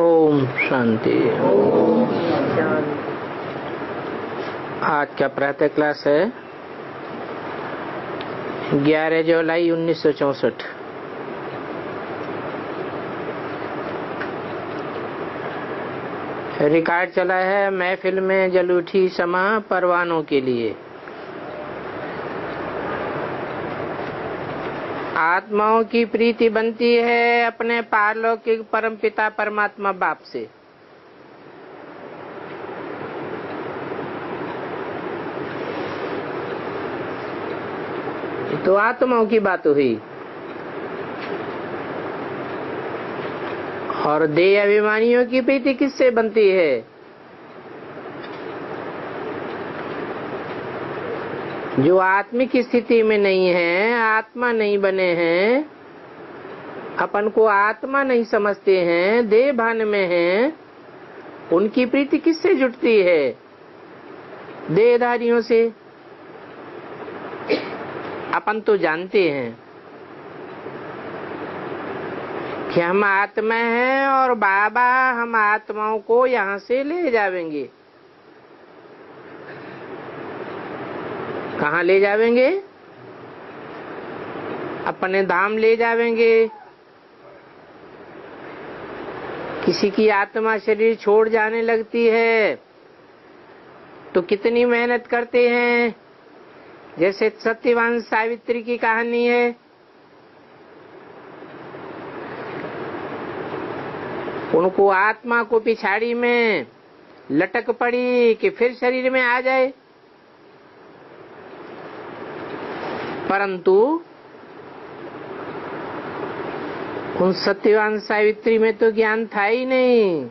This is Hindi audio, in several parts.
ओम शांति। आज का प्रातः क्लास है 11 जुलाई 1964। रिकॉर्ड चला है महफिल में जल उठी समा परवानों के लिए। आत्माओं की प्रीति बनती है अपने पारलौकिक परमपिता परमात्मा बाप से। तो आत्माओं की बात हुई। और देह अभिमानियों की प्रीति किससे बनती है? जो आत्मिक स्थिति में नहीं है, आत्मा नहीं बने हैं, अपन को आत्मा नहीं समझते हैं, देह भान में हैं, उनकी प्रीति किससे जुटती है? देहधारियों से। अपन तो जानते हैं कि हम आत्मा हैं और बाबा हम आत्माओं को यहाँ से ले जावेंगे। कहाँ ले जावेंगे? अपने धाम ले जावेंगे। किसी की आत्मा शरीर छोड़ जाने लगती है तो कितनी मेहनत करते हैं। जैसे सत्यवान सावित्री की कहानी है। उनको आत्मा को पिछाड़ी में लटक पड़ी कि फिर शरीर में आ जाए, परंतु उन सत्यवान सावित्री में तो ज्ञान था ही नहीं।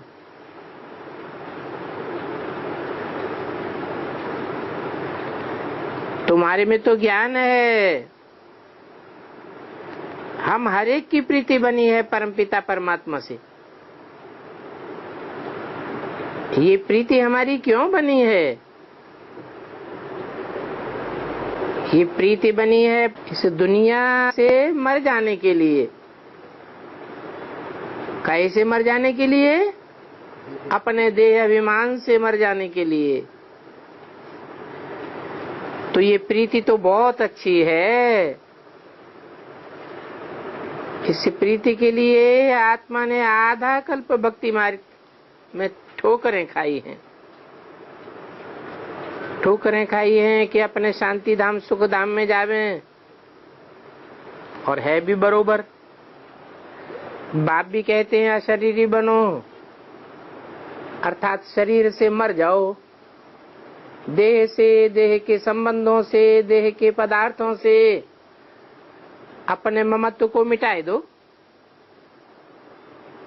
तुम्हारे में तो ज्ञान है। हम हर एक की प्रीति बनी है परमपिता परमात्मा से। ये प्रीति हमारी क्यों बनी है? ये प्रीति बनी है इस दुनिया से मर जाने के लिए। कैसे मर जाने के लिए? अपने देह अभिमान से मर जाने के लिए। तो ये प्रीति तो बहुत अच्छी है। इस प्रीति के लिए आत्मा ने आधा कल्प भक्ति मार्ग में ठोकरें खाई हैं। ठोकरें खाई हैं कि अपने शांति धाम सुख धाम में जावें। और है भी बरोबर। बाप भी कहते हैं अशरीरी बनो, अर्थात शरीर से मर जाओ। देह से, देह के संबंधों से, देह के पदार्थों से अपने ममत्व को मिटाए दो।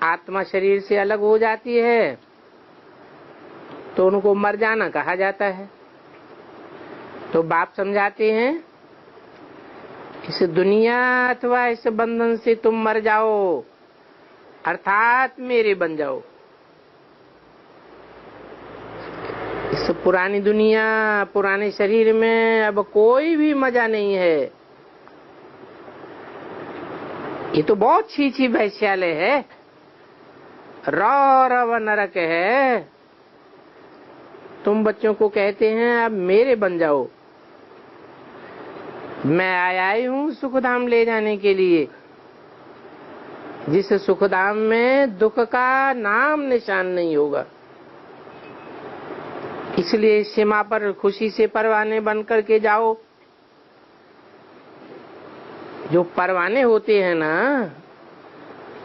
आत्मा शरीर से अलग हो जाती है तो उनको मर जाना कहा जाता है। तो बाप समझाते हैं इस दुनिया अथवा इस बंधन से तुम मर जाओ, अर्थात मेरे बन जाओ। इस पुरानी दुनिया, पुराने शरीर में अब कोई भी मजा नहीं है। ये तो बहुत छी वैश्यालय है, रौरव नरक है। तुम बच्चों को कहते हैं अब मेरे बन जाओ। मैं आया ही हूँ सुखधाम ले जाने के लिए, जिस सुखधाम में दुख का नाम निशान नहीं होगा। इसलिए सीमा पर खुशी से परवाने बन करके जाओ। जो परवाने होते हैं ना,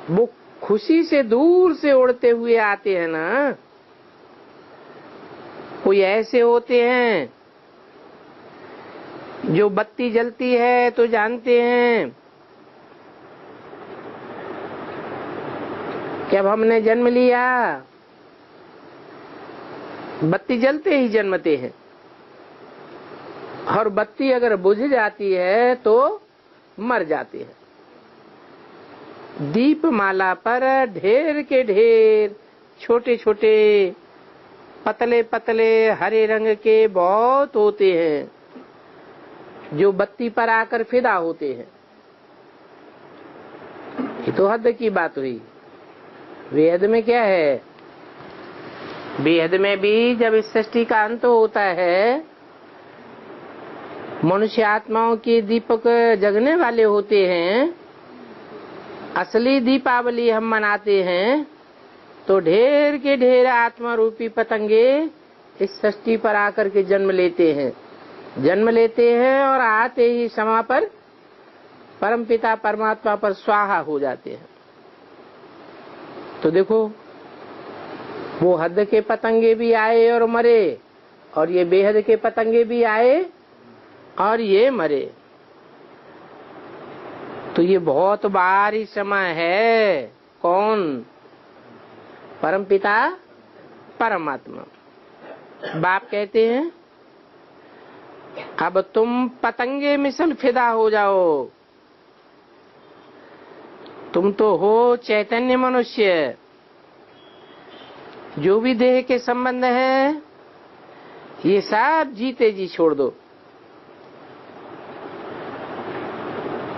वो खुशी से दूर से उड़ते हुए आते हैं ना। कोई ऐसे होते हैं जो बत्ती जलती है तो जानते हैं कि अब हमने जन्म लिया। बत्ती जलते ही जन्मते हैं। और बत्ती अगर बुझ जाती है तो मर जाते हैं। दीपमाला पर ढेर के ढेर छोटे छोटे पतले पतले हरे रंग के बहुत होते हैं जो बत्ती पर आकर फिदा होते हैं। ये तो हद की बात हुई। बेहद में क्या है? बेहद में भी जब इस सृष्टि का अंत होता है, मनुष्य आत्माओं के दीपक जगने वाले होते हैं, असली दीपावली हम मनाते हैं, तो ढेर के ढेर आत्मा रूपी पतंगे इस सृष्टि पर आकर के जन्म लेते हैं और आते ही समा पर परमपिता परमात्मा पर स्वाहा हो जाते हैं। तो देखो, वो हद के पतंगे भी आए और मरे, और ये बेहद के पतंगे भी आए और ये मरे। तो ये बहुत भारी समय है। कौन? परमपिता परमात्मा। बाप कहते हैं अब तुम पतंगे मिसल फिदा हो जाओ, तुम तो हो चैतन्य मनुष्य। जो भी देह के संबंध है ये सब जीते जी छोड़ दो।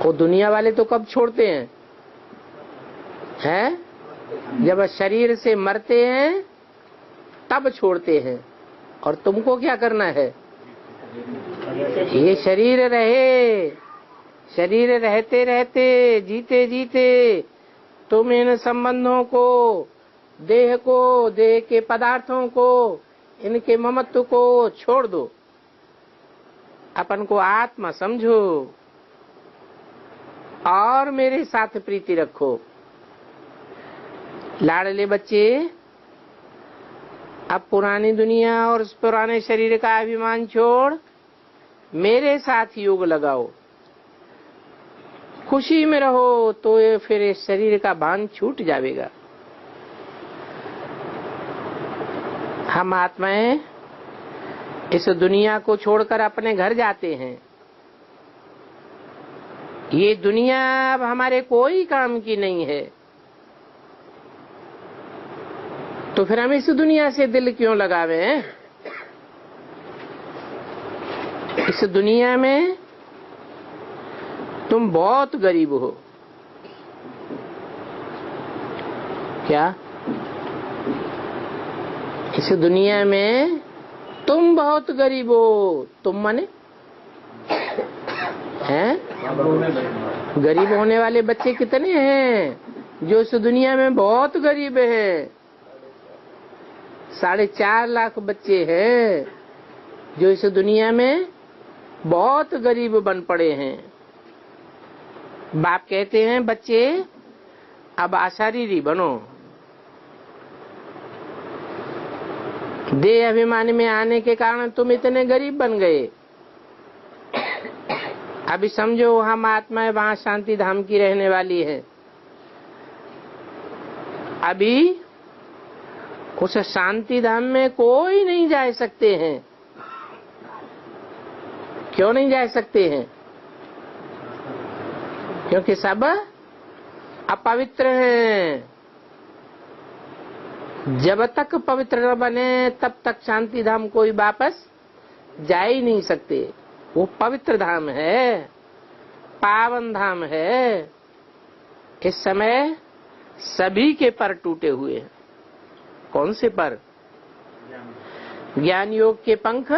वो दुनिया वाले तो कब छोड़ते हैं? जब शरीर से मरते हैं तब छोड़ते हैं। और तुमको क्या करना है? ये शरीर रहे, शरीर रहते रहते जीते जीते तुम इन संबंधों को, देह को, देह के पदार्थों को, इनके ममत्व को छोड़ दो। अपन को आत्मा समझो और मेरे साथ प्रीति रखो। लाडले बच्चे, अब पुरानी दुनिया और उस पुराने शरीर का अभिमान छोड़ मेरे साथ योग लगाओ। खुशी में रहो तो ये फिर इस शरीर का भान छूट जाएगा। हम आत्माएं इस दुनिया को छोड़कर अपने घर जाते हैं। ये दुनिया अब हमारे कोई काम की नहीं है। तो फिर हम इस दुनिया से दिल क्यों लगावे? इस दुनिया में तुम बहुत गरीब हो। क्या? इस दुनिया में तुम बहुत गरीब हो। तुम माने हैं? गरीब होने वाले बच्चे कितने हैं जो इस दुनिया में बहुत गरीब हैं? 4.5 लाख बच्चे हैं जो इस दुनिया में बहुत गरीब बन पड़े हैं। बाप कहते हैं बच्चे अब अशरीरी बनो। देह अभिमान में आने के कारण तुम इतने गरीब बन गए। अभी समझो हम आत्माएं वहां शांति धाम की रहने वाली है। अभी उस शांति धाम में कोई नहीं जा सकते हैं। क्यों नहीं जा सकते हैं? क्योंकि सब अपवित्र हैं। जब तक पवित्र न बने तब तक शांति धाम कोई वापस जा ही नहीं सकते। वो पवित्र धाम है, पावन धाम है। इस समय सभी के पर टूटे हुए हैं। कौन से पर? ज्ञान योग के पंख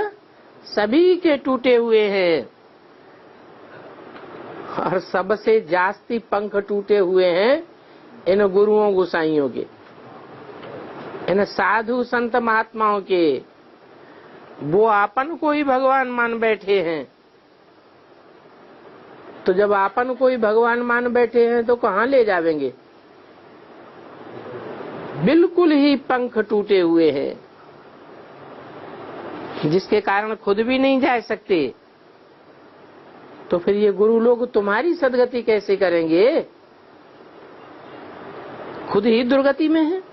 सभी के टूटे हुए हैं। और सबसे जास्ती पंख टूटे हुए हैं इन गुरुओं गोसाइयों के, इन साधु संत महात्माओं के। वो अपन को ही भगवान मान बैठे हैं। तो जब अपन को ही भगवान मान बैठे हैं तो कहाँ ले जावेंगे? बिल्कुल ही पंख टूटे हुए हैं, जिसके कारण खुद भी नहीं जा सकते। तो फिर ये गुरु लोग तुम्हारी सदगति कैसे करेंगे? खुद ही दुर्गति में है।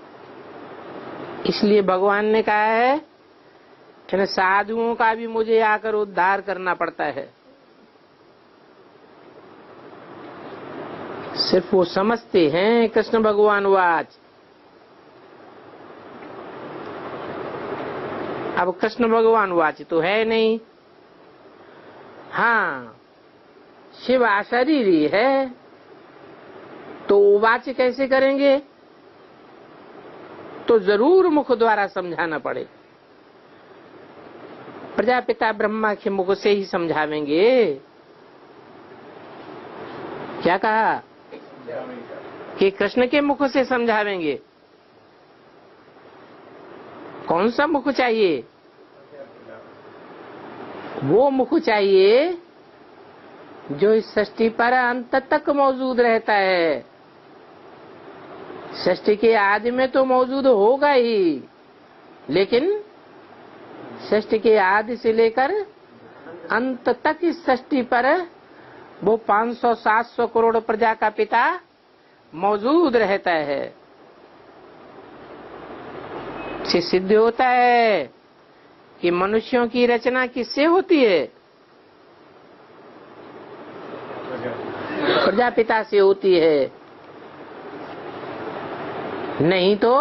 इसलिए भगवान ने कहा है इन साधुओं का भी मुझे आकर उद्धार करना पड़ता है। सिर्फ वो समझते हैं कृष्ण भगवान वाच। अब कृष्ण भगवान वाच तो है नहीं। हाँ, शिव अशरीरी है तो वाच कैसे करेंगे? तो जरूर मुख द्वारा समझाना पड़े। प्रजापिता ब्रह्मा के मुख से ही समझावेंगे। क्या कहा कि कृष्ण के मुख से समझावेंगे। कौन सा मुख चाहिए? वो मुख चाहिए जो इस सृष्टि पर अंत तक मौजूद रहता है। सृष्टि के आदि में तो मौजूद होगा ही, लेकिन सृष्टि के आदि से लेकर अंत तक इस सृष्टि पर वो 500-700 करोड़ प्रजा का पिता मौजूद रहता है। इससे सिद्ध होता है कि मनुष्यों की रचना किससे होती है? प्रजापिता से होती है। नहीं तो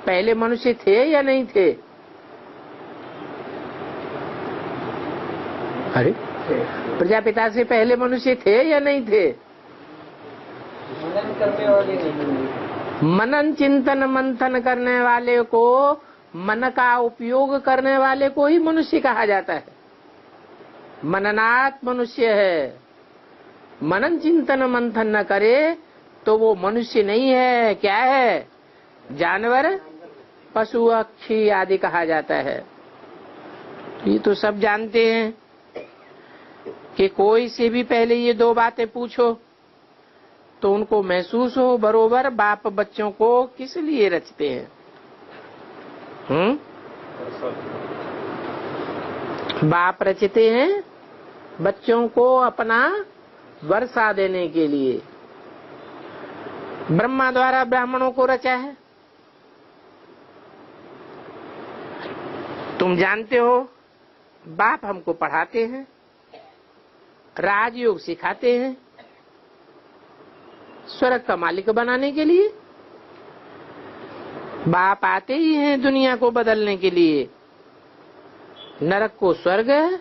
पहले मनुष्य थे या नहीं थे? अरे प्रजापिता से पहले मनुष्य थे या नहीं थे? मनन चिंतन मंथन करने वाले को, मन का उपयोग करने वाले को ही मनुष्य कहा जाता है। मननात् मनुष्य है। मनन चिंतन मंथन न करे तो वो मनुष्य नहीं है। क्या है? जानवर, पशु, पक्षी आदि कहा जाता है। ये तो सब जानते हैं कि कोई से भी पहले ये दो बातें पूछो तो उनको महसूस हो बरोबर बाप बच्चों को किस लिए रचते हैं। बाप रचते हैं बच्चों को अपना वर्षा देने के लिए। ब्रह्मा द्वारा ब्राह्मणों को रचा है। तुम जानते हो बाप हमको पढ़ाते हैं, राजयोग सिखाते हैं स्वर्ग का मालिक बनाने के लिए। बाप आते ही हैं दुनिया को बदलने के लिए। नरक को स्वर्ग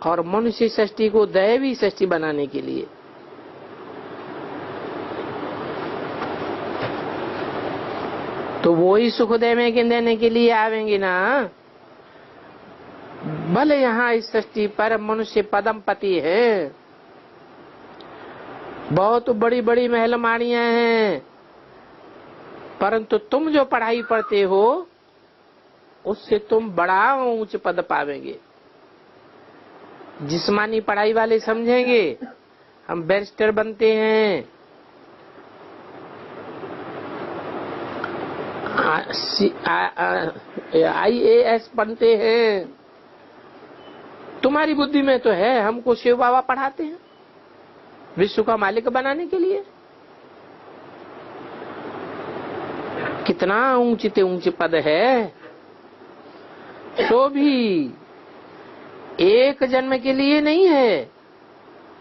और मनुष्य सृष्टि को दैवी सृष्टि बनाने के लिए। तो वो ही सुख देने के लिए आवेंगे ना। भले यहाँ इस सृष्टि पर मनुष्य पदम पति है, बहुत बड़ी बड़ी महल माड़ियां हैं, परंतु तुम जो पढ़ाई पढ़ते हो उससे तुम बड़ा ऊंच पद पावेंगे। जिस्मानी पढ़ाई वाले समझेंगे हम बैरिस्टर बनते हैं, IAS बनते हैं। तुम्हारी बुद्धि में तो है हमको शिव बाबा पढ़ाते हैं विश्व का मालिक बनाने के लिए। कितना ऊंचे ऊंचे पद है। तो भी एक जन्म के लिए नहीं है,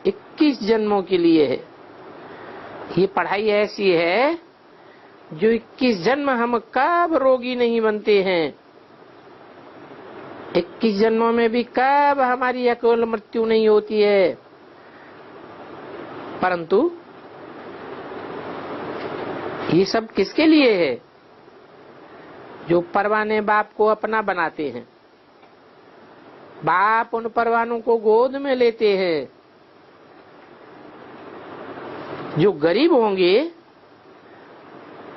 21 जन्मों के लिए है। ये पढ़ाई ऐसी है जो 21 जन्म हम कब रोगी नहीं बनते हैं, 21 जन्मों में भी कब हमारी अकाल मृत्यु नहीं होती है। परंतु ये सब किसके लिए है? जो परवाने बाप को अपना बनाते हैं। बाप उन परवानों को गोद में लेते हैं। जो गरीब होंगे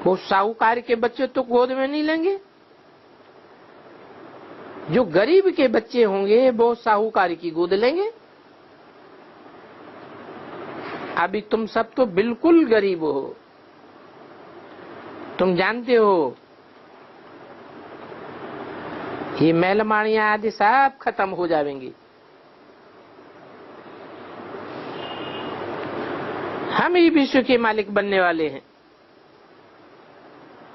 वो साहूकार के बच्चे तो गोद में नहीं लेंगे। जो गरीब के बच्चे होंगे वो साहूकार की गोद लेंगे। अभी तुम सब तो बिल्कुल गरीब हो। तुम जानते हो ये महलमाड़ियां आदि सब खत्म हो जाएंगी। हम ही विश्व के मालिक बनने वाले हैं।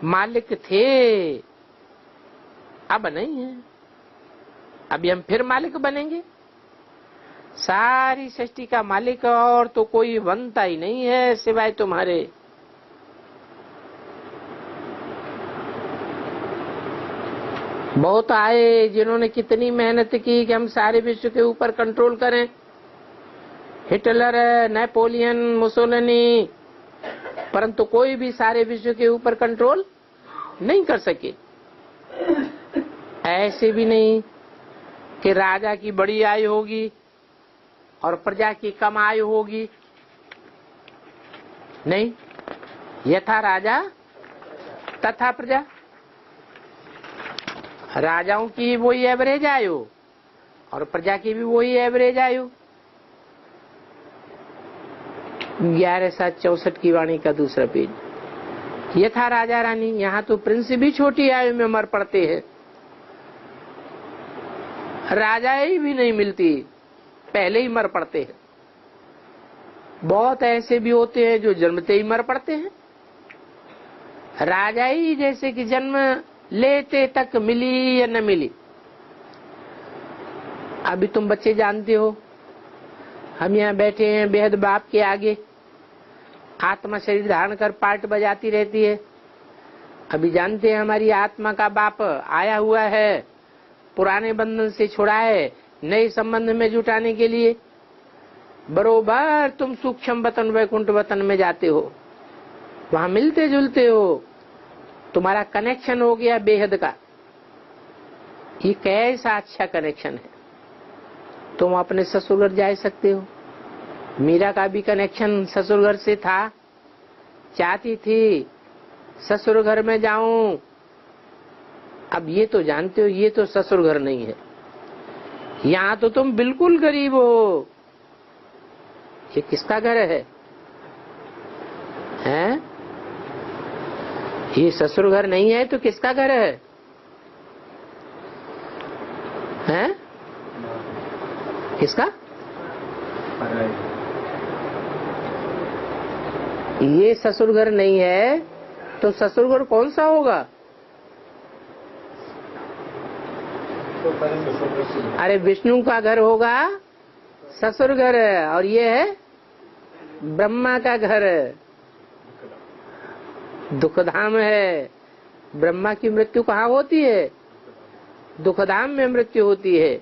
मालिक थे, अब नहीं है। अभी हम फिर मालिक बनेंगे। सारी सृष्टि का मालिक और तो कोई बनता ही नहीं है सिवाय तुम्हारे। बहुत आए जिन्होंने कितनी मेहनत की कि हम सारे विश्व के ऊपर कंट्रोल करें। हिटलर, नेपोलियन, मुसोलिनी, परंतु कोई भी सारे विश्व के ऊपर कंट्रोल नहीं कर सके। ऐसे भी नहीं कि राजा की बड़ी आयु होगी और प्रजा की कम आयु होगी, नहीं, यथा राजा तथा प्रजा। राजाओं की वही एवरेज आयु और प्रजा की भी वही एवरेज आयु। 11/7/64 की वाणी का दूसरा पेज। यथा राजा रानी, यहाँ तो प्रिंस भी छोटी आयु में मर पड़ते हैं, राजा ही भी नहीं मिलती, पहले ही मर पड़ते हैं। बहुत ऐसे भी होते हैं जो जन्मते ही मर पड़ते हैं। राजा ही जैसे कि जन्म लेते तक मिली या न मिली। अभी तुम बच्चे जानते हो, हम यहाँ बैठे हैं बेहद बाप के आगे, आत्मा शरीर धारण कर पार्ट बजाती रहती है। अभी जानते हैं हमारी आत्मा का बाप आया हुआ है, पुराने बंधन से छुड़ाए नए संबंध में जुटाने के लिए। बरोबर तुम सूक्ष्म वतन वैकुंठ वतन में जाते हो, वहां मिलते जुलते हो, तुम्हारा कनेक्शन हो गया बेहद का। ये कैसा अच्छा कनेक्शन है। तुम अपने ससुर घर जा सकते हो। मीरा का भी कनेक्शन ससुर घर से था, चाहती थी ससुर घर में जाऊं। अब ये तो जानते हो ये तो ससुर घर नहीं है, यहाँ तो तुम बिल्कुल गरीब हो। ये किसका घर है? हैं? ये ससुर घर नहीं है तो किसका घर है? हैं? किसका? ये ससुर घर नहीं है तो ससुर घर कौन सा होगा? अरे विष्णु का घर होगा ससुर घर, और ये है ब्रह्मा का घर, दुखधाम है। ब्रह्मा की मृत्यु कहाँ होती है? दुखधाम में मृत्यु होती है।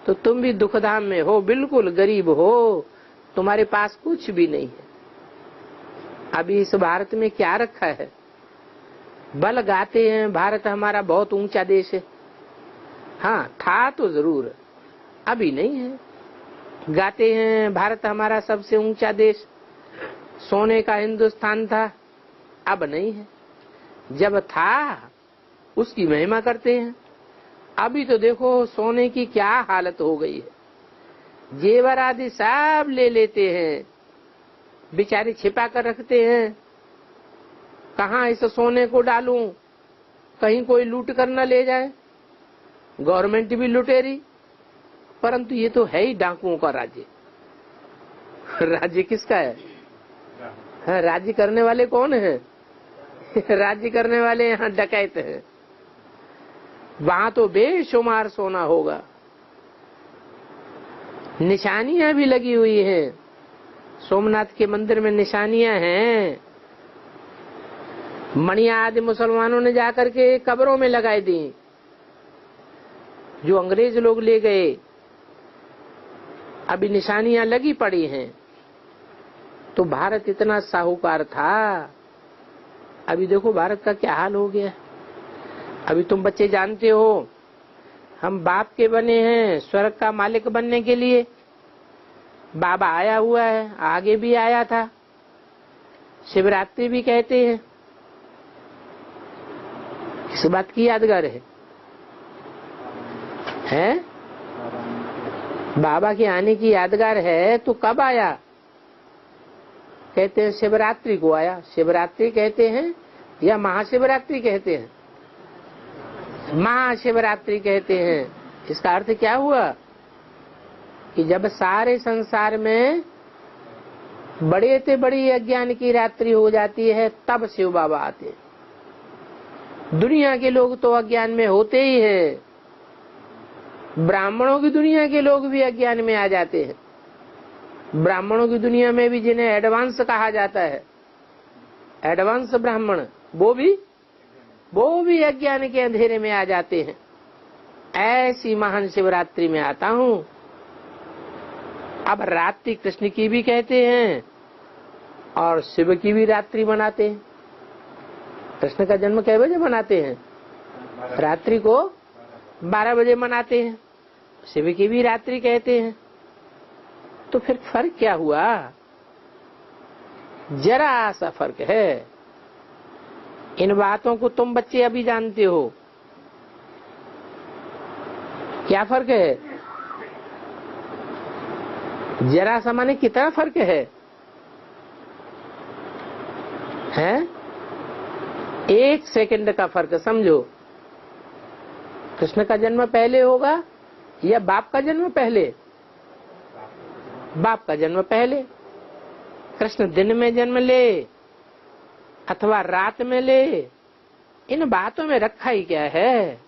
तो तुम भी दुखधाम में हो, बिल्कुल गरीब हो, तुम्हारे पास कुछ भी नहीं है। अभी इस भारत में क्या रखा है? बल गाते हैं भारत हमारा बहुत ऊंचा देश है। हाँ, था तो जरूर, अभी नहीं है। गाते हैं भारत हमारा सबसे ऊंचा देश, सोने का हिंदुस्तान था, अब नहीं है। जब था उसकी महिमा करते हैं। अभी तो देखो सोने की क्या हालत हो गई है। जेवर आदि सब ले लेते हैं, बेचारे छिपा कर रखते हैं। कहाँ इस सोने को डालूं, कहीं कोई लूट कर न ले जाए। गवर्नमेंट भी लुटेरी, परंतु ये तो है ही डाकुओं का राज्य। राज्य किसका है? हाँ, राज्य करने वाले कौन है? राज्य करने वाले यहाँ डकैत हैं। वहां तो बेशुमार सोना होगा। निशानियां भी लगी हुई हैं, सोमनाथ के मंदिर में निशानियां हैं। मणिया आदि मुसलमानों ने जाकर के कब्रों में लगाई दी, जो अंग्रेज लोग ले गए। अभी निशानियां लगी पड़ी हैं। तो भारत इतना साहूकार था, अभी देखो भारत का क्या हाल हो गया। अभी तुम बच्चे जानते हो, हम बाप के बने हैं स्वर्ग का मालिक बनने के लिए। बाबा आया हुआ है, आगे भी आया था। शिवरात्रि भी कहते हैं, इस बात की यादगार है? बाबा के आने की यादगार है। तो कब आया? कहते हैं शिवरात्रि को आया। शिवरात्रि कहते हैं या महाशिवरात्रि कहते हैं? महाशिवरात्रि कहते हैं। इसका अर्थ क्या हुआ कि जब सारे संसार में बड़े से बड़ी अज्ञान की रात्रि हो जाती है, तब शिव बाबा आते हैं। दुनिया के लोग तो अज्ञान में होते ही हैं, ब्राह्मणों की दुनिया के लोग भी अज्ञान में आ जाते हैं। ब्राह्मणों की दुनिया में भी जिन्हें एडवांस कहा जाता है, एडवांस ब्राह्मण, वो भी अज्ञान के अंधेरे में आ जाते हैं। ऐसी महान शिवरात्रि में आता हूँ। अब रात्रि कृष्ण की भी कहते हैं और शिव की भी रात्रि मनाते हैं। कृष्ण का जन्म कै बजे मनाते हैं? रात्रि को 12 बजे मनाते हैं। शिव की भी रात्रि कहते हैं। तो फिर फर्क क्या हुआ? जरा सा फर्क है। इन बातों को तुम बच्चे अभी जानते हो। क्या फर्क है? जरा सा माने कितना फर्क है? हैं? 1 सेकंड का फर्क समझो। कृष्ण का जन्म पहले होगा या बाप का जन्म पहले? बाप का जन्म पहले। कृष्ण दिन में जन्म ले अथवा रात में ले, इन बातों में रखा ही क्या है?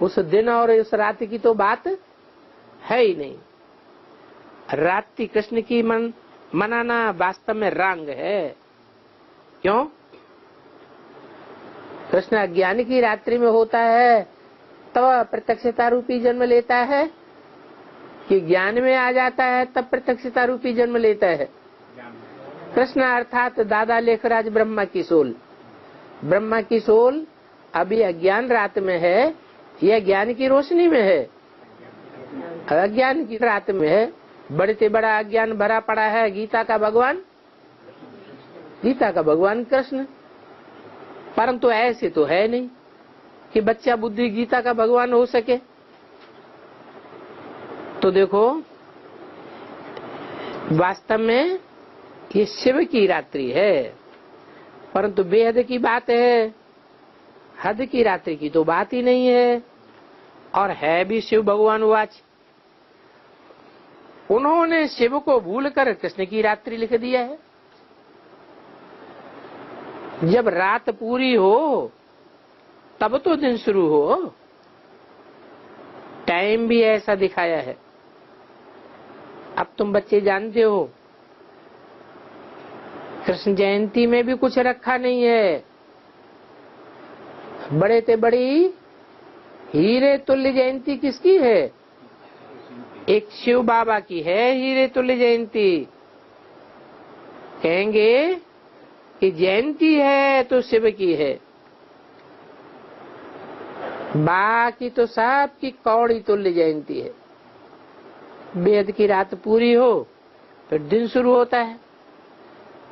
उस दिन और उस रात की तो बात है ही नहीं। रात्रि कृष्ण की मनाना वास्तव में रंग है। क्यों? कृष्ण अज्ञान की रात्रि में होता है तब प्रत्यक्षता रूपी जन्म लेता है कि ज्ञान में आ जाता है तब प्रत्यक्षता रूपी जन्म लेता है? कृष्ण अर्थात दादा लेखराज ब्रह्मा की सोल। ब्रह्मा की सोल अभी अज्ञान रात में है या ज्ञान की रोशनी में है? अज्ञान की रात में है। बड़े से बड़ा अज्ञान भरा पड़ा है गीता का भगवान कृष्ण। परंतु ऐसे तो है नहीं कि बच्चा बुद्धि गीता का भगवान हो सके। तो देखो, वास्तव में ये शिव की रात्रि है, परंतु बेहद की बात है। हद की रात्रि की तो बात ही नहीं है। और है भी शिव भगवान वाच। उन्होंने शिव को भूलकर कृष्ण की रात्रि लिख दिया है। जब रात पूरी हो तब तो दिन शुरू हो। टाइम भी ऐसा दिखाया है। अब तुम बच्चे जानते हो कृष्ण जयंती में भी कुछ रखा नहीं है। बड़े से बड़ी हीरे तुल्य जयंती किसकी है? एक शिव बाबा की है हीरे तुल्य जयंती। कहेंगे कि जयंती है तो शिव की है, बाकी तो सब की कौड़ी तुल्य जयंती है। बेद की रात पूरी हो फिर दिन शुरू होता है।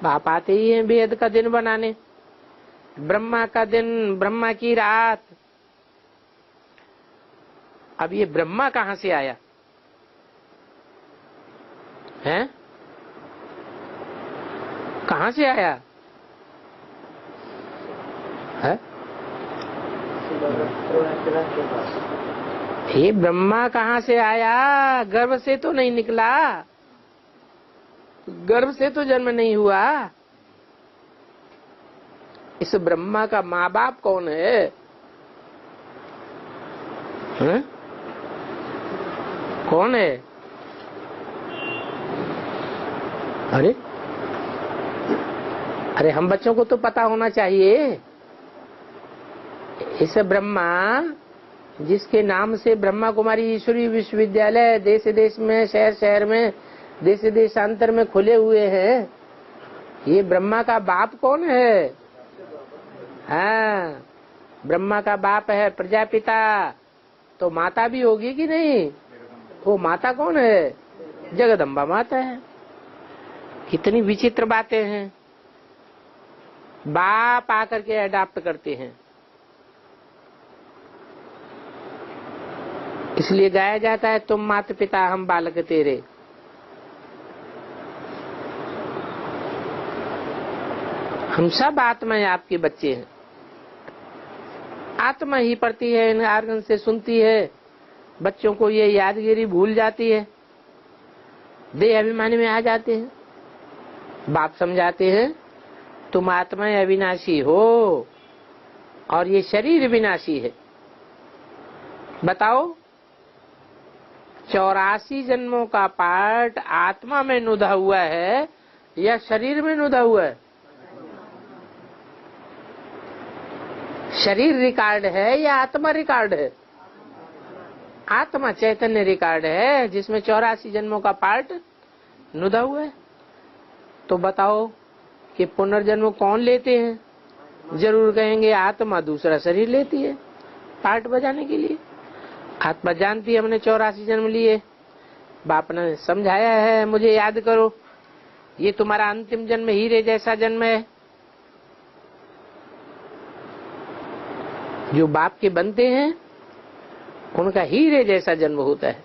बाप आते ही हैं बेद का दिन बनाने। ब्रह्मा का दिन, ब्रह्मा की रात। अब ये ब्रह्मा कहां से आया है? कहां से आया है? ये ब्रह्मा कहां से आया? गर्भ से तो नहीं निकला। गर्भ से तो जन्म नहीं हुआ। इस ब्रह्मा का माँ बाप कौन है? हैं? कौन है? अरे हम बच्चों को तो पता होना चाहिए। इस ब्रह्मा जिसके नाम से ब्रह्मा कुमारी ईश्वरीय विश्वविद्यालय देश देश में, शहर शहर में, देश देशांतर में खुले हुए हैं, ये ब्रह्मा का बाप कौन है? हाँ, ब्रह्मा का बाप है प्रजापिता। तो माता भी होगी कि नहीं? वो माता कौन है? जगदम्बा माता है। कितनी विचित्र बातें हैं। बाप आकर के अडॉप्ट करते हैं। इसलिए गाया जाता है तुम माता पिता हम बालक तेरे। हम सब आत्माएं आपके बच्चे हैं। आत्मा ही पढ़ती है, इन आर्गन से सुनती है। बच्चों को ये यादगिरी भूल जाती है, देह अभिमानी में आ जाते हैं। बाप समझाते हैं तुम आत्माएं अविनाशी हो और ये शरीर विनाशी है। बताओ 84 जन्मों का पार्ट आत्मा में नुदा हुआ है या शरीर में नुदा हुआ है? शरीर रिकॉर्ड है या आत्मा रिकॉर्ड है? आत्मा चैतन्य रिकॉर्ड है जिसमें 84 जन्मों का पार्ट नुदा हुआ है। तो बताओ कि पुनर्जन्म कौन लेते हैं? जरूर कहेंगे आत्मा दूसरा शरीर लेती है पार्ट बजाने के लिए। आत्मा जानती है हमने 84 जन्म लिए, बाप ने समझाया है मुझे याद करो, ये तुम्हारा अंतिम जन्म हीरे जैसा जन्म है। जो बाप के बनते हैं उनका हीरे जैसा जन्म होता है।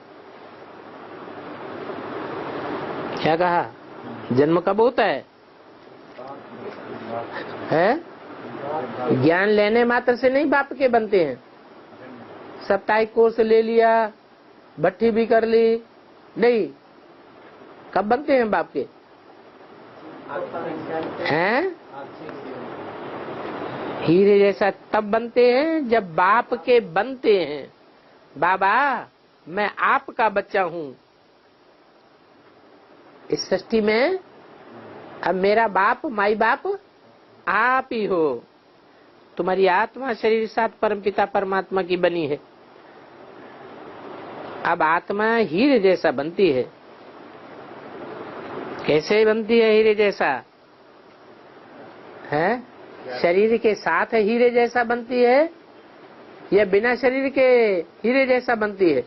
क्या कहा? जन्म कब होता है? ज्ञान लेने मात्र से नहीं बाप के बनते हैं। साप्ताहिक कोर्स ले लिया, भट्टी भी कर ली, नहीं। कब बनते हैं बाप के? हैं? हीरे जैसा तब बनते हैं जब बाप के बनते हैं। बाबा मैं आपका बच्चा हूँ, इस सृष्टि में अब मेरा बाप माई बाप आप ही हो। तुम्हारी आत्मा शरीर साथ परमपिता परमात्मा की बनी है। अब आत्मा हीरे जैसा बनती है। कैसे बनती है हीरे जैसा? है शरीर के साथ हीरे जैसा बनती है या बिना शरीर के हीरे जैसा बनती है?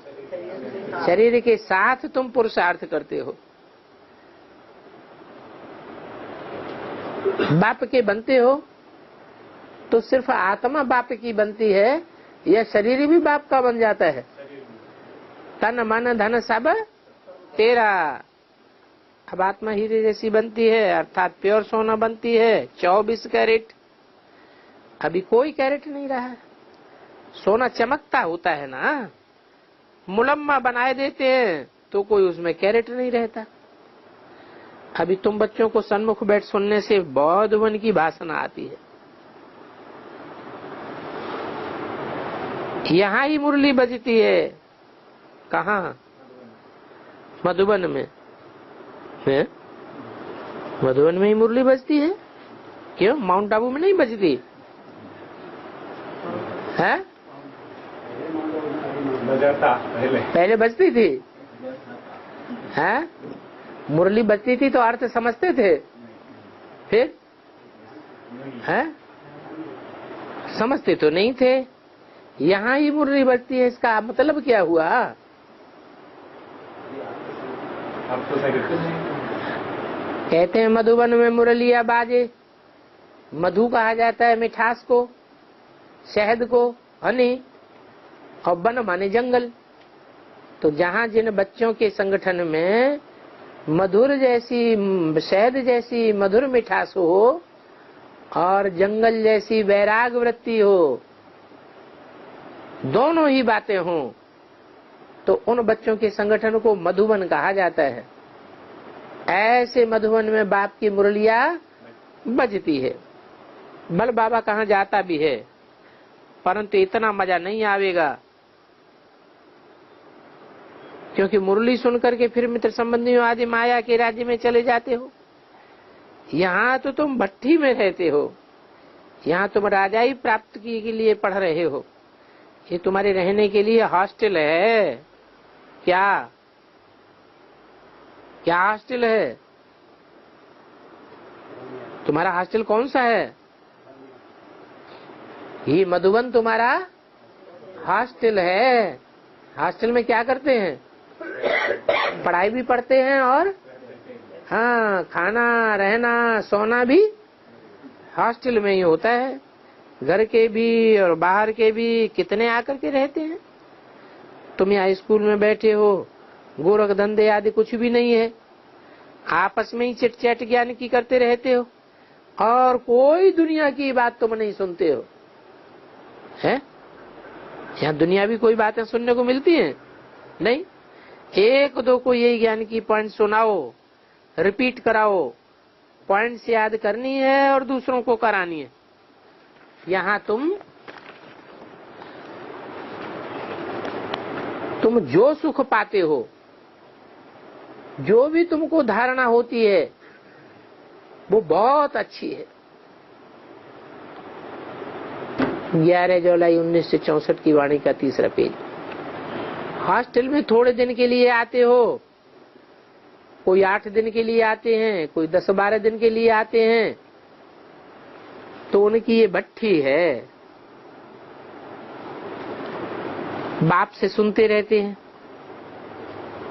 शरीर के साथ तुम पुरुषार्थ करते हो। बाप के बनते हो तो सिर्फ आत्मा बाप की बनती है या शरीर भी बाप का बन जाता है? तन मन धन सब तेरा। अब आत्मा हीरे जैसी बनती है अर्थात प्योर सोना बनती है 24 कैरेट। अभी कोई कैरेट नहीं रहा है। सोना चमकता होता है ना, मुलम्मा बनाए देते हैं तो कोई उसमें कैरेट नहीं रहता। अभी तुम बच्चों को सन्मुख बैठ सुनने से बौद्ध वन की भाषणा आती है। यहाँ ही मुरली बजती है। कहाँ? मधुबन में है? मधुबन में ही मुरली बजती है। क्यों माउंट आबू में नहीं बजती है? पहले बजती थी। है मुरली बजती थी तो अर्थ समझते थे? फिर है समझते तो नहीं थे। यहाँ ही मुरली बजती है, इसका मतलब क्या हुआ? कहते हैं मधुबन में मुरलिया बाजे। मधु कहा जाता है मिठास को, शहद को, हनी, और वन माने जंगल। तो जहाँ जिन बच्चों के संगठन में मधुर जैसी शहद जैसी मधुर मिठास हो और जंगल जैसी वैराग वृत्ति हो, दोनों ही बातें हों, तो उन बच्चों के संगठन को मधुबन कहा जाता है। ऐसे मधुबन में बाप की मुरलिया बजती है। बल बाबा कहाँ जाता भी है, परंतु इतना मजा नहीं आवेगा, क्योंकि मुरली सुन करके फिर मित्र संबंधियों आदि माया के राज्य में चले जाते हो। यहाँ तो तुम भट्टी में रहते हो, यहाँ तुम राजाई प्राप्त के लिए पढ़ रहे हो। ये तुम्हारे रहने के लिए हॉस्टल है। क्या क्या हॉस्टल है? तुम्हारा हॉस्टल कौन सा है? ये मधुबन तुम्हारा हॉस्टल है। हॉस्टल में क्या करते हैं? पढ़ाई भी पढ़ते हैं और हाँ खाना रहना सोना भी हॉस्टल में ही होता है। घर के भी और बाहर के भी कितने आकर के रहते हैं। तुम यहाँ स्कूल में बैठे हो, गोरख धंधे आदि कुछ भी नहीं है, आपस में ही चिट चैट ज्ञान की करते रहते हो और कोई दुनिया की बात तुम नहीं सुनते हो। है यहाँ दुनियावी कोई बातें सुनने को मिलती हैं? नहीं। एक दो को यही ज्ञान की पॉइंट सुनाओ, रिपीट कराओ, पॉइंट से याद करनी है और दूसरों को करानी है। यहाँ तुम जो सुख पाते हो, जो भी तुमको धारणा होती है, वो बहुत अच्छी है। 11 जुलाई 1964 की वाणी का 3रा पेज। हॉस्टल में थोड़े दिन के लिए आते हो, कोई 8 दिन के लिए आते हैं, कोई 10-12 दिन के लिए आते हैं। तो उनकी ये भट्ठी है, बाप से सुनते रहते हैं।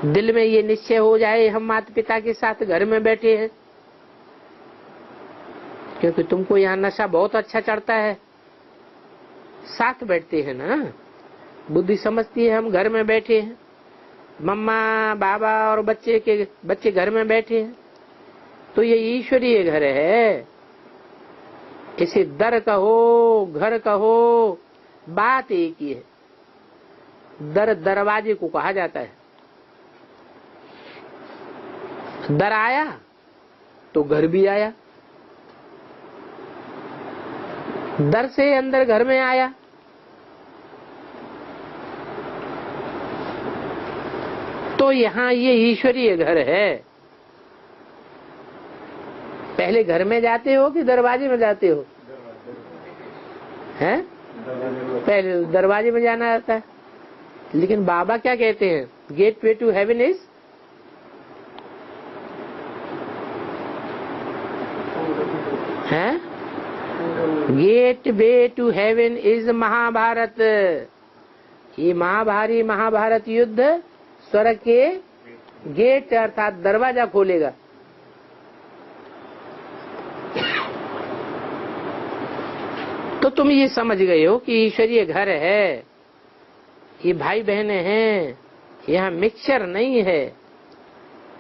दिल में ये निश्चय हो जाए हम माता पिता के साथ घर में बैठे हैं, क्योंकि तुमको यहाँ नशा बहुत अच्छा चढ़ता है, साथ बैठते हैं ना। बुद्धि समझती है हम घर में बैठे हैं, मम्मा बाबा और बच्चे घर में बैठे हैं, तो ये ईश्वरीय घर है। इसे दर कहो घर कहो, बात एक ही है। दर दरवाजे को कहा जाता है। दर आया तो घर भी आया, दर से अंदर घर में आया। तो यहाँ ये ईश्वरीय घर है। पहले घर में जाते हो कि दरवाजे में जाते हो? हैं? पहले दरवाजे में जाना आता है। लेकिन बाबा क्या कहते हैं? Gateway to heaven is gateway to heaven is Mahabharat. ये महाभारत युद्ध स्वर्ग के गेट अर्थात दरवाजा खोलेगा। तो तुम ये समझ गए हो कि ईश्वरीय घर है, ये भाई बहने हैं, यहाँ मिक्सचर नहीं है,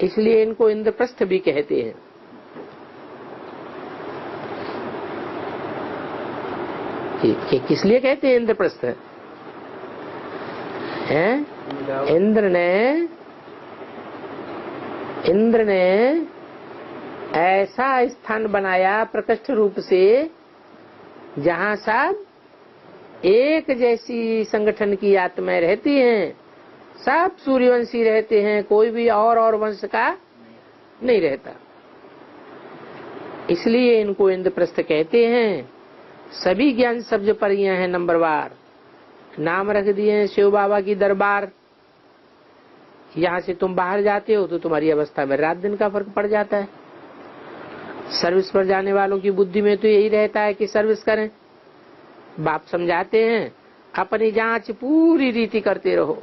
इसलिए इनको इंद्रप्रस्थ भी कहते हैं। किस लिए कहते हैं इंद्रप्रस्थ? हैं? इंद्र ने ऐसा स्थान बनाया प्रकृष्ट रूप से जहाँ सब एक जैसी संगठन की आत्माएं रहती हैं, सब सूर्यवंशी रहते हैं, कोई भी और वंश का नहीं रहता। इसलिए इनको इंद्रप्रस्थ कहते हैं। सभी ज्ञान शब्द परियां हैं नंबरवार, नाम रख दिए हैं शिव बाबा की दरबार। यहाँ से तुम बाहर जाते हो तो तुम्हारी अवस्था में रात दिन का फर्क पड़ जाता है। सर्विस पर जाने वालों की बुद्धि में तो यही रहता है कि सर्विस करें। बाप समझाते हैं अपनी जांच पूरी रीति करते रहो,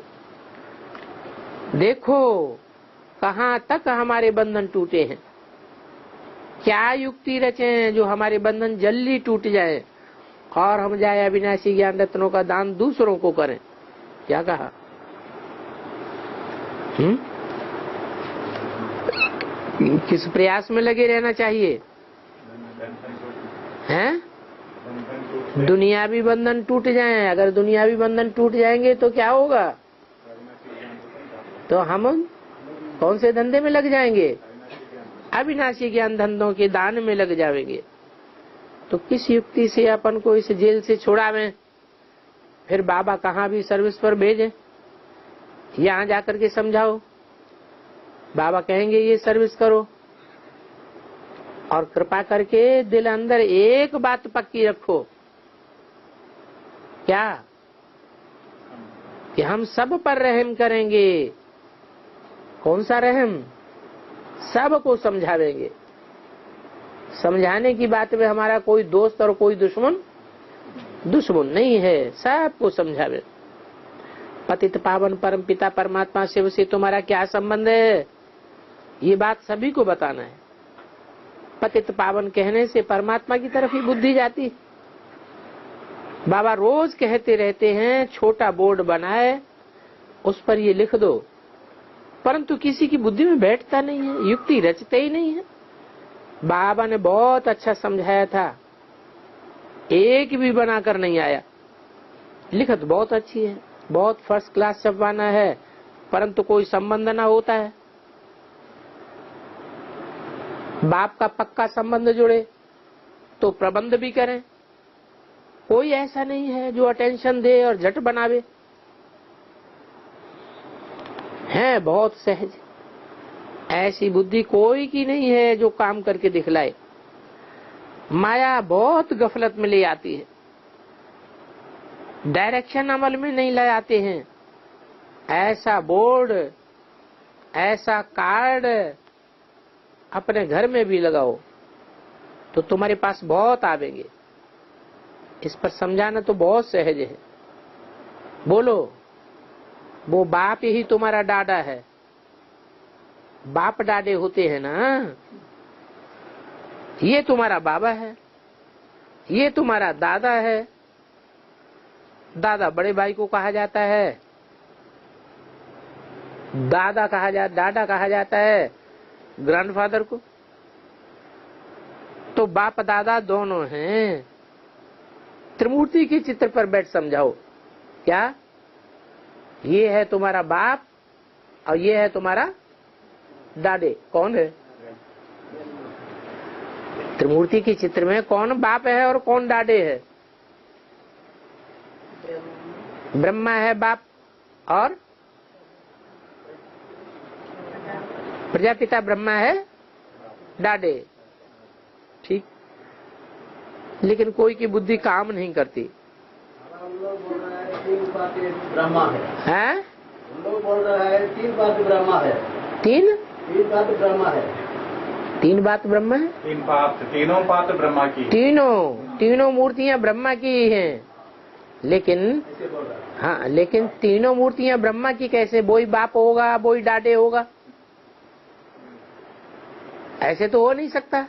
देखो कहाँ तक हमारे बंधन टूटे हैं, क्या युक्ति रचे जो हमारे बंधन जल्दी टूट जाए और हम जाए अविनाशी ज्ञान रत्नों का दान दूसरों को करें। क्या कहा? किस प्रयास में लगे रहना चाहिए? हैं? दुनियावी बंधन टूट जाएं। अगर दुनियावी बंधन टूट जाएंगे तो क्या होगा? तो हम कौन से धंधे में लग जाएंगे? अविनाशी ज्ञान धंधों के दान में लग जाएंगे। तो किस युक्ति से अपन को इस जेल से छुड़ावें? फिर बाबा कहाँ भी सर्विस पर भेजे, यहाँ जाकर के समझाओ। बाबा कहेंगे ये सर्विस करो, और कृपा करके दिल अंदर एक बात पक्की रखो, क्या? कि हम सब पर रहम करेंगे। कौन सा रहम? सबको समझावेंगे। समझाने की बात में हमारा कोई दोस्त और कोई दुश्मन नहीं है, सबको समझावे। पतित पावन परम पिता परमात्मा शिव से तुम्हारा क्या संबंध है, ये बात सभी को बताना है। पतित पावन कहने से परमात्मा की तरफ ही बुद्धि जाती। बाबा रोज कहते रहते हैं छोटा बोर्ड बनाए उस पर ये लिख दो, परंतु किसी की बुद्धि में बैठता नहीं है, युक्ति रचते ही नहीं है। बाबा ने बहुत अच्छा समझाया था, एक भी बनाकर नहीं आया। लिखत बहुत अच्छी है, बहुत फर्स्ट क्लास छपवाना है, परंतु कोई संबंध ना होता है। बाप का पक्का संबंध जुड़े तो प्रबंध भी करें। कोई ऐसा नहीं है जो अटेंशन दे और झट बनावे, है बहुत सहज। ऐसी बुद्धि कोई की नहीं है जो काम करके दिखलाए। माया बहुत गफलत में ले आती है, डायरेक्शन अमल में नहीं ले आते हैं। ऐसा बोर्ड, ऐसा कार्ड अपने घर में भी लगाओ तो तुम्हारे पास बहुत आवेंगे। इस पर समझाना तो बहुत सहज है। बोलो, वो बाप ही तुम्हारा डाडा है। बाप डाडे होते हैं ना, ये तुम्हारा बाबा है, ये तुम्हारा दादा है। दादा बड़े भाई को कहा जाता है, डाडा कहा जाता है ग्रैंडफादर को। तो बाप दादा दोनों हैं। त्रिमूर्ति के चित्र पर बैठ समझाओ, क्या ये है तुम्हारा बाप और ये है तुम्हारा डाडे। कौन है? त्रिमूर्ति के चित्र में कौन बाप है और कौन डाडे है? ब्रह्मा है बाप और प्रजापिता ब्रह्मा है डाडे। ठीक, लेकिन कोई की बुद्धि काम नहीं करती। ब्रह्मा है, हम लोग बोल रहे हैं 3 बात ब्रह्मा है। 3 बात ब्रह्मा है। 3 बात ब्रह्मा है। तीनों बात ब्रह्मा की। तीनों मूर्तियां ब्रह्मा की ही हैं। लेकिन हाँ, लेकिन तीनों मूर्तियां ब्रह्मा की कैसे? वही बाप होगा, वही डाडे होगा। ऐसे तो हो नहीं सकता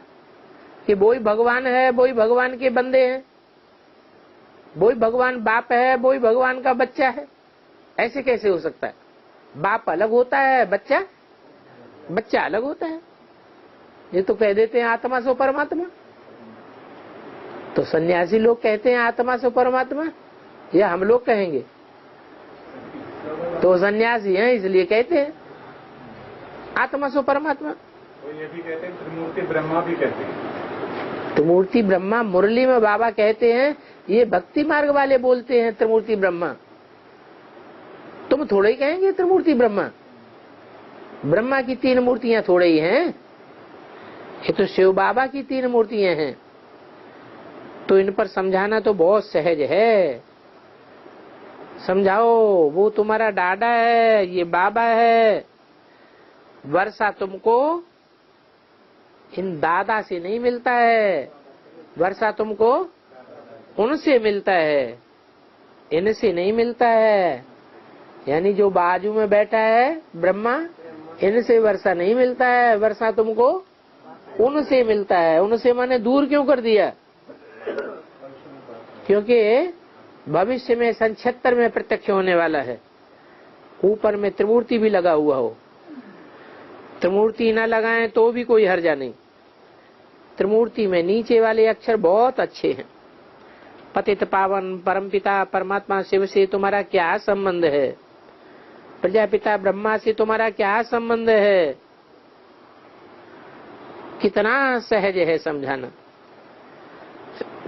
कि वही भगवान है, वही भगवान के बंदे हैं, वही भगवान बाप है, वही भगवान का बच्चा है। ऐसे कैसे हो सकता है? बाप अलग होता है, बच्चा अलग होता है। ये तो कह देते हैं आत्मा सो परमात्मा। तो सन्यासी लोग कहते हैं आत्मा सो परमात्मा, या हम लोग कहेंगे? तो सन्यासी हैं इसलिए कहते हैं आत्मा सो परमात्मा। तो ये भी कहते हैं त्रिमूर्ति ब्रह्मा भी कहते हैं। त्रिमूर्ति ब्रह्मा मुरली में बाबा कहते हैं, ये भक्ति मार्ग वाले बोलते हैं त्रिमूर्ति ब्रह्मा। तुम थोड़े ही कहेंगे त्रिमूर्ति ब्रह्मा। ब्रह्मा की 3 मूर्तियां थोड़े ही हैं, ये तो शिव बाबा की 3 मूर्तियां हैं। तो इन पर समझाना तो बहुत सहज है। समझाओ, वो तुम्हारा डाडा है, ये बाबा है। वर्षा तुमको इन दादा से नहीं मिलता है, वर्षा तुमको उनसे मिलता है, इनसे नहीं मिलता है। यानी जो बाजू में बैठा है ब्रह्मा, इनसे वर्षा नहीं मिलता है, वर्षा तुमको उनसे मिलता है। उनसे माने दूर क्यों कर दिया? क्योंकि भविष्य में सन 76 में प्रत्यक्ष होने वाला है। ऊपर में त्रिमूर्ति भी लगा हुआ हो। त्रिमूर्ति न लगाएं तो भी कोई हर्जा नहीं। त्रिमूर्ति में नीचे वाले अक्षर बहुत अच्छे हैं। पतित पावन परमपिता परमात्मा शिव से तुम्हारा क्या संबंध है? प्रजापिता ब्रह्मा से तुम्हारा क्या संबंध है? कितना सहज है समझाना।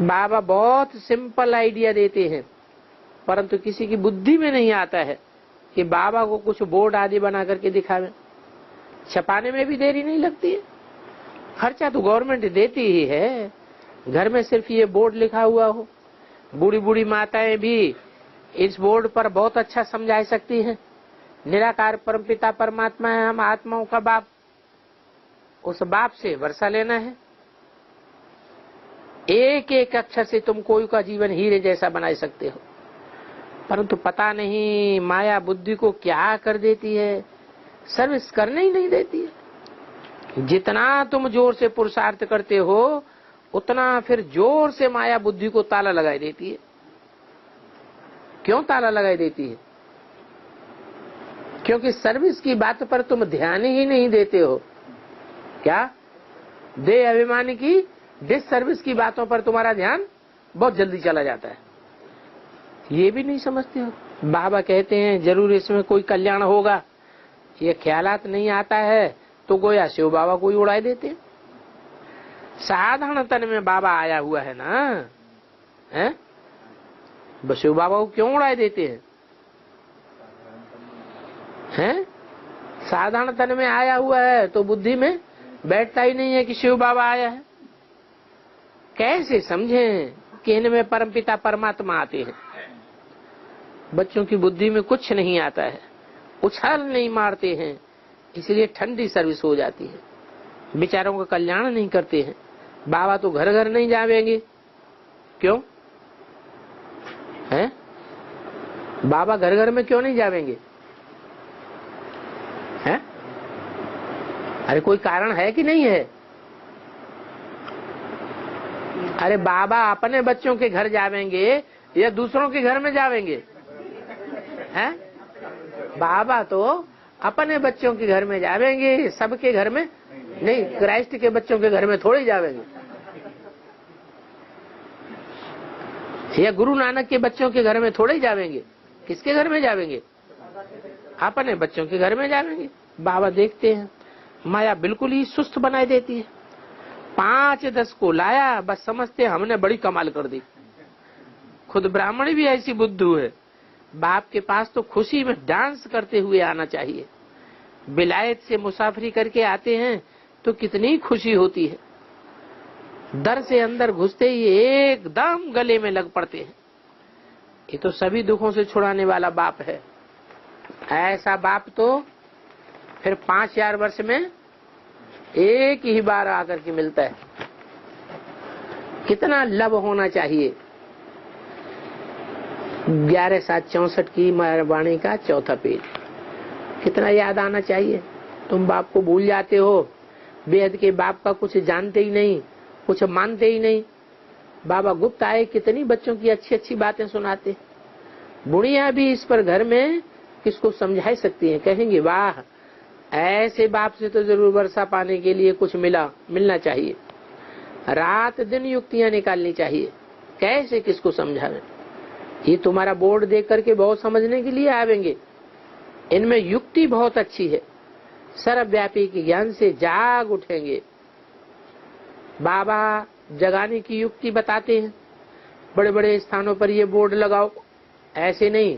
बाबा बहुत सिंपल आइडिया देते हैं, परंतु किसी की बुद्धि में नहीं आता है कि बाबा को कुछ बोर्ड आदि बना करके दिखावे। छपाने में भी देरी नहीं लगती है, खर्चा तो गवर्नमेंट देती ही है। घर में सिर्फ ये बोर्ड लिखा हुआ हो, बूढ़ी बूढ़ी माताएं भी इस बोर्ड पर बहुत अच्छा समझा सकती हैं। निराकार परमपिता परमात्मा है, हम आत्माओं का बाप। उस बाप से वर्षा लेना है। एक एक अक्षर से तुम कोई का जीवन हीरे जैसा बना सकते हो, परंतु पता नहीं माया बुद्धि को क्या कर देती है, सर्विस करने ही नहीं देती है। जितना तुम जोर से पुरुषार्थ करते हो, उतना फिर जोर से माया बुद्धि को ताला लगाई देती है। क्यों ताला लगाई देती है? क्योंकि सर्विस की बात पर तुम ध्यान ही नहीं देते हो। क्या? देह अभिमानी की डिस सर्विस की बातों पर तुम्हारा ध्यान बहुत जल्दी चला जाता है। ये भी नहीं समझते हो। बाबा कहते हैं जरूर इसमें कोई कल्याण होगा, ये ख्यालात नहीं आता है तो गोया शिव बाबा को ही उड़ाए देते। साधारण तन में बाबा आया हुआ है ना, है? शिव बाबा को क्यों उड़ाए देते हैं? हैं? साधारण तन में आया हुआ है तो बुद्धि में बैठता ही नहीं है कि शिव बाबा आया है। कैसे समझें कि इनमें परमपिता परमात्मा आते हैं? बच्चों की बुद्धि में कुछ नहीं आता है, उछाल नहीं मारते हैं, इसलिए ठंडी सर्विस हो जाती है। बेचारों का कल्याण नहीं करते हैं। बाबा तो घर घर नहीं जावेंगे। क्यों? हैं? बाबा घर घर में क्यों नहीं जावेंगे? हैं? अरे कोई कारण है कि नहीं है? अरे बाबा अपने बच्चों के घर जावेंगे या दूसरों के घर में जावेंगे? हैं? बाबा तो अपने बच्चों के घर में जावेंगे, सबके घर में नहीं। क्राइस्ट के बच्चों के घर में थोड़े जावेंगे, या गुरु नानक के बच्चों के घर में थोड़े जावेंगे। किसके घर में जावेंगे? अपने बच्चों के घर में जावेंगे। बाबा देखते हैं माया बिल्कुल ही सुस्त बनाई देती है। 5-10 को लाया, बस समझते हमने बड़ी कमाल कर दी। खुद ब्राह्मण भी ऐसी बुद्धू है। बाप के पास तो खुशी में डांस करते हुए आना चाहिए। विलायत से मुसाफरी करके आते हैं तो कितनी खुशी होती है। दर से अंदर घुसते ही एकदम गले में लग पड़ते हैं। ये तो सभी दुखों से छुड़ाने वाला बाप है। ऐसा बाप तो फिर 5000 वर्ष में एक ही बार आकर के मिलता है। कितना लब होना चाहिए। 11/7/64 की वाणी का 4था पेज। कितना याद आना चाहिए। तुम बाप को भूल जाते हो। बेहद के बाप का कुछ जानते ही नहीं, कुछ मानते ही नहीं। बाबा गुप्त आए, कितनी बच्चों की अच्छी अच्छी बातें सुनाते। बुढ़िया भी इस पर घर में किसको समझा सकती हैं। कहेंगे वाह, ऐसे बाप से तो जरूर वर्षा पाने के लिए कुछ मिलना चाहिए। रात दिन युक्तियां निकालनी चाहिए, कैसे किसको समझावें। ये तुम्हारा बोर्ड देख करके बहुत समझने के लिए आवेंगे। इनमें युक्ति बहुत अच्छी है। सर्वव्यापी के ज्ञान से जाग उठेंगे। बाबा जगाने की युक्ति बताते हैं। बड़े बड़े स्थानों पर ये बोर्ड लगाओ, ऐसे नहीं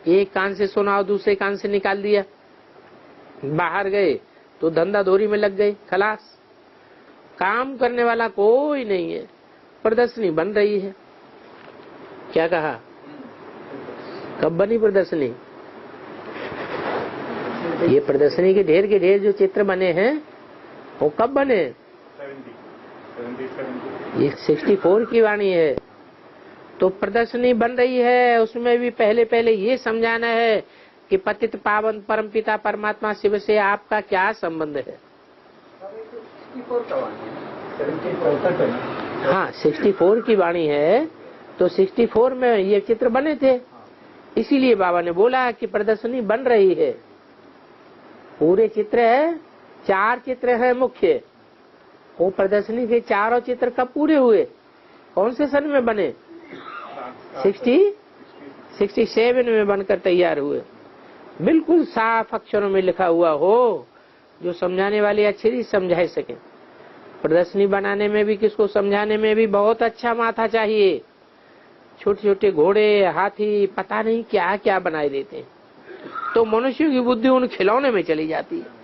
एक कान से सुनाओ दूसरे कान से निकाल दिया। बाहर गए तो धंधा धोरी में लग गए, खलास। काम करने वाला कोई नहीं है। प्रदर्शनी बन रही है। क्या कहा? कब बनी प्रदर्शनी? ये प्रदर्शनी के ढेर जो चित्र बने हैं वो कब बने? 70 ये 64 की वाणी है। तो प्रदर्शनी बन रही है, उसमें भी पहले ये समझाना है कि पतित पावन परमपिता परमात्मा शिव से आपका क्या संबंध है। हाँ 64 की वाणी है। तो 64 में ये चित्र बने थे, इसीलिए बाबा ने बोला कि प्रदर्शनी बन रही है। पूरे चित्र है, 4 चित्र है मुख्य। वो प्रदर्शनी के चारों चित्र कब पूरे हुए? कौन से सन में बने? 67 में बनकर तैयार हुए। बिल्कुल साफ अक्षरों में लिखा हुआ हो, जो समझाने वाले अक्षर ही समझा सके। प्रदर्शनी बनाने में भी, किसको समझाने में भी बहुत अच्छा माथा चाहिए। छोटे छोटे घोड़े, हाथी, पता नहीं क्या क्या बनाए देते हैं। तो मनुष्यों की बुद्धि उन खिलौने में चली जाती है।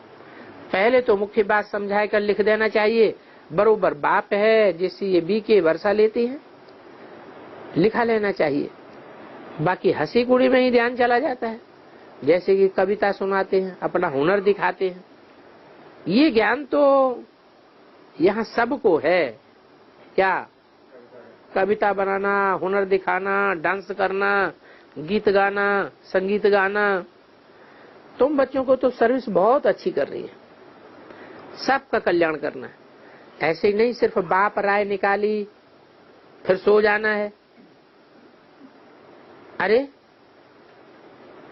पहले तो मुख्य बात समझा कर लिख देना चाहिए। बरोबर बाप है जिससे ये बीके वर्षा लेती है, लिखा लेना चाहिए। बाकी हंसी कुड़ी में ही ध्यान चला जाता है। जैसे कि कविता सुनाते हैं, अपना हुनर दिखाते हैं। ये ज्ञान तो यहाँ सबको है। क्या? कविता बनाना, हुनर दिखाना, डांस करना, गीत गाना, संगीत गाना। तुम बच्चों को तो सर्विस बहुत अच्छी कर रही है। सबका कल्याण करना है। ऐसे ही नहीं सिर्फ बाप राय निकाली फिर सो जाना है। अरे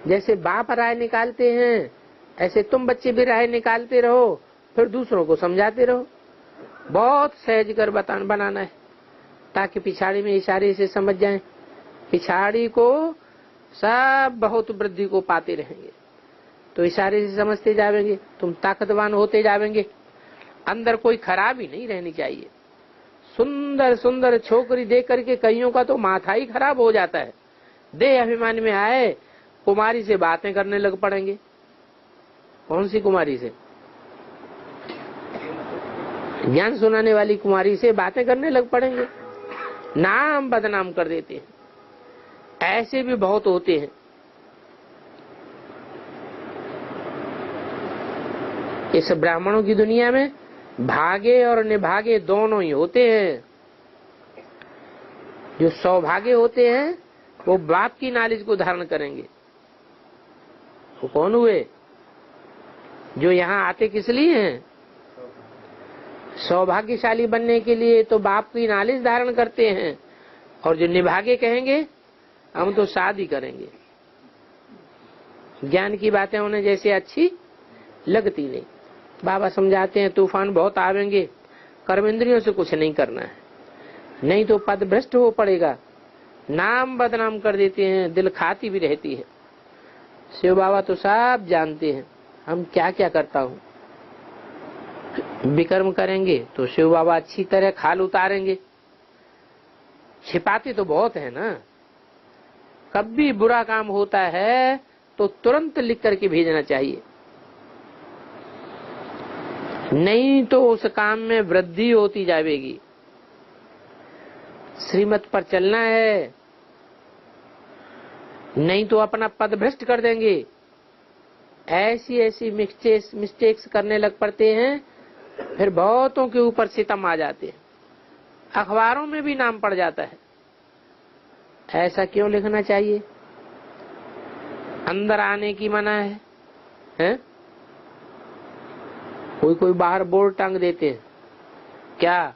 जैसे बाप राय निकालते हैं, ऐसे तुम बच्चे भी राय निकालते रहो, फिर दूसरों को समझाते रहो। बहुत सहज कर बनाना है, ताकि पिछाड़ी में इशारे से समझ जाएं। पिछाड़ी को सब बहुत वृद्धि को पाते रहेंगे, तो इशारे से समझते जाएंगे। तुम ताकतवान होते जाएंगे। अंदर कोई खराबी नहीं रहनी चाहिए। सुंदर सुंदर छोकरी देख करके कईयों का तो माथा ही खराब हो जाता है। देह अभिमान में आए, कुमारी से बातें करने लग पड़ेंगे। कौन सी कुमारी से? ज्ञान सुनाने वाली कुमारी से बातें करने लग पड़ेंगे। नाम बदनाम कर देते हैं। ऐसे भी बहुत होते हैं। इस ब्राह्मणों की दुनिया में भागे और निभागे दोनों ही होते हैं। जो सौभागे होते हैं वो बाप की नॉलेज को धारण करेंगे। वो कौन हुए? जो यहाँ आते किस लिए हैं? सौभाग्यशाली बनने के लिए तो बाप की नॉलेज धारण करते हैं, और जो निभागे कहेंगे हम तो शादी करेंगे। ज्ञान की बातें उन्हें जैसे अच्छी लगती नहीं। बाबा समझाते हैं तूफान बहुत आवेंगे, कर्मेंद्रियों से कुछ नहीं करना है, नहीं तो पद भ्रष्ट हो पड़ेगा। नाम बदनाम कर देते हैं, दिल खाती भी रहती है। शिव बाबा तो सब जानते हैं हम क्या क्या करता हूँ। विकर्म करेंगे तो शिव बाबा अच्छी तरह खाल उतारेंगे। छिपाते तो बहुत है ना। कभी बुरा काम होता है तो तुरंत लिख करके भेजना चाहिए, नहीं तो उस काम में वृद्धि होती जाएगी। श्रीमत पर चलना है, नहीं तो अपना पद भ्रष्ट कर देंगे। ऐसी ऐसी मिस्टेक्स करने लग पड़ते हैं, फिर बहुतों के ऊपर सितम आ जाते हैं, अखबारों में भी नाम पड़ जाता है। ऐसा क्यों लिखना चाहिए? अंदर आने की मना है, हैं? कोई बाहर बोर्ड टांग देते हैं, क्या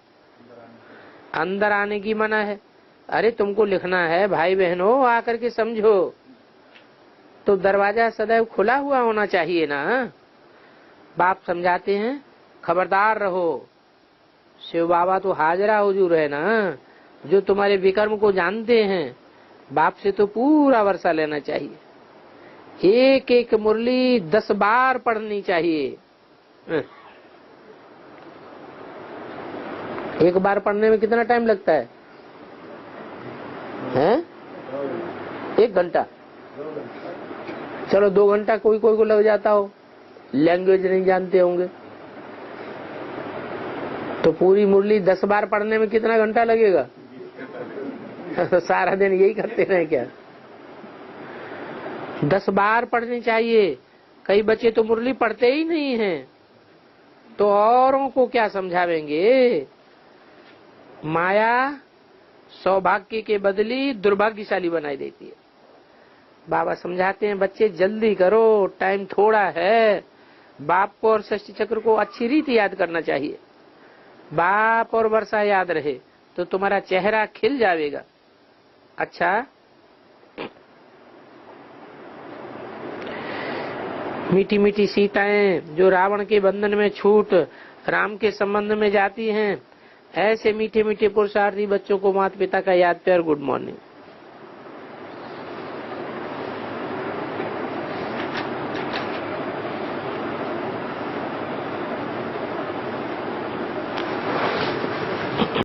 अंदर आने की मना है? अरे तुमको लिखना है भाई बहनों, आकर के समझो। तो दरवाजा सदैव खुला हुआ होना चाहिए ना। बाप समझाते हैं खबरदार रहो। शिव बाबा तो हाजरा हुजूर है ना, जो तुम्हारे विकर्म को जानते हैं। बाप से तो पूरा वर्षा लेना चाहिए, एक एक मुरली 10 बार पढ़नी चाहिए। एक बार पढ़ने में कितना टाइम लगता है? हैं? 1 घंटा। चलो 2 घंटा कोई को लग जाता हो, लैंग्वेज नहीं जानते होंगे तो पूरी मुरली 10 बार पढ़ने में कितना घंटा लगेगा? सारा दिन यही करते रहे क्या? 10 बार पढ़नी चाहिए। कई बच्चे तो मुरली पढ़ते ही नहीं हैं, तो औरों को क्या समझावेंगे? माया सौभाग्य के बदली दुर्भाग्यशाली बनाई देती है। बाबा समझाते हैं बच्चे जल्दी करो, टाइम थोड़ा है। बाप को और षष्ठी चक्र को अच्छी रीति याद करना चाहिए। बाप और वर्षा याद रहे तो तुम्हारा चेहरा खिल जाएगा। अच्छा, मीठी मीठी सीताएं जो रावण के बंधन में छूट राम के संबंध में जाती हैं, ऐसे मीठे मीठे पुरुषार्थी बच्चों को माता पिता का याद प्यार गुड मॉर्निंग।